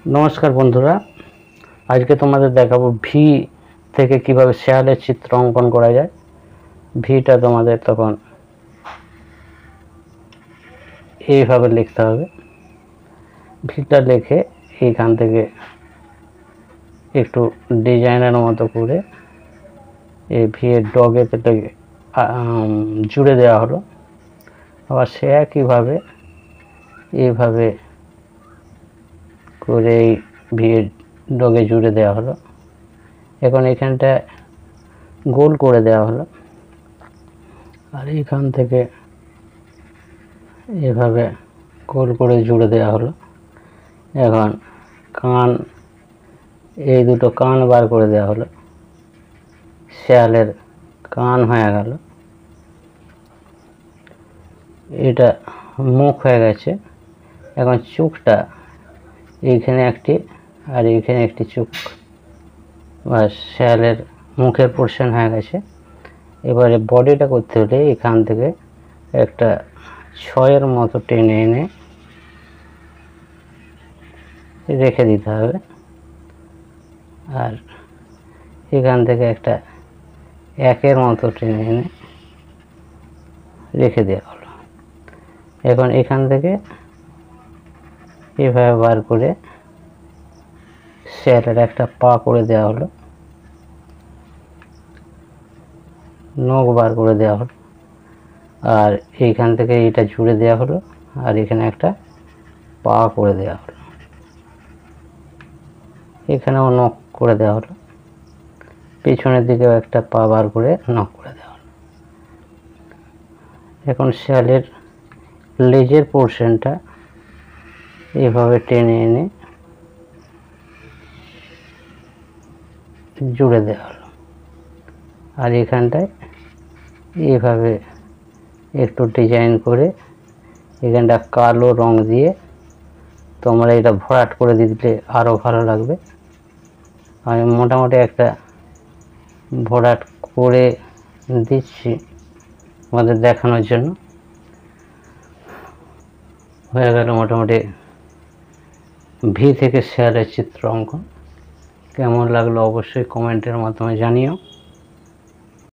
নমস্কার বন্ধুরা, আজকে তোমাদের দেখাবো ভি থেকে কিভাবে শেয়ালের চিত্র অঙ্কন করা যায়। ভিটা তোমাদের তখন এইভাবে লিখতে হবে। ভিটা লিখে এইখান থেকে একটু ডিজাইনের মতো করে এই ভি এর ডগে থেকে জুড়ে দেওয়া হলো। আবার সে একইভাবে এইভাবে করে এই ভি এর ডগে জুড়ে দেওয়া হলো। এখন এখানটা গোল করে দেওয়া হলো, আর এইখান থেকে এভাবে গোল করে জুড়ে দেওয়া হলো। এখন কান, এই দুটো কান বার করে দেওয়া হলো, শেয়ালের কান হয়ে গেল। এটা মুখ হয়ে গেছে। এখন চোখটা এইখানে একটি আর এইখানে একটি চোখ, বা শেয়ালের মুখের পোর্শন হয়ে গেছে। এবারে বডিটা করতে হলে এখান থেকে একটা ছয়ের মতো টেনে এনে রেখে দিতে হবে, আর এখান থেকে একটা একের মতো টেনে এনে রেখে দেওয়া হলো। এখন এখান থেকে এভাবে বার করে শেয়ালের একটা পা করে দেওয়া হলো, নখ বার করে দেওয়া হলো, আর এইখান থেকে এটা জুড়ে দেওয়া হলো, আর এখানে একটা পা করে দেওয়া হলো, এখানেও নখ করে দেওয়া হলো, পেছনের দিকেও একটা পা বার করে নখ করে দেওয়া হলো। এখন শেয়ালের লেজের পোর্শনটা এইভাবে টেনে এনে জুড়ে দেওয়া হলো, আর এখানটায় এইভাবে একটু ডিজাইন করে এখানটা কালো রং দিয়ে তোমরা এটা ভরাট করে দিলে আরও ভালো লাগবে। আমি মোটামুটি একটা ভরাট করে দিচ্ছি আমাদের দেখানোর জন্য। হয়ে গেল মোটামুটি ভি থেকে শেয়ালের চিত্র অঙ্কন। কেমন লাগলো অবশ্যই কমেন্টের মাধ্যমে জানিও।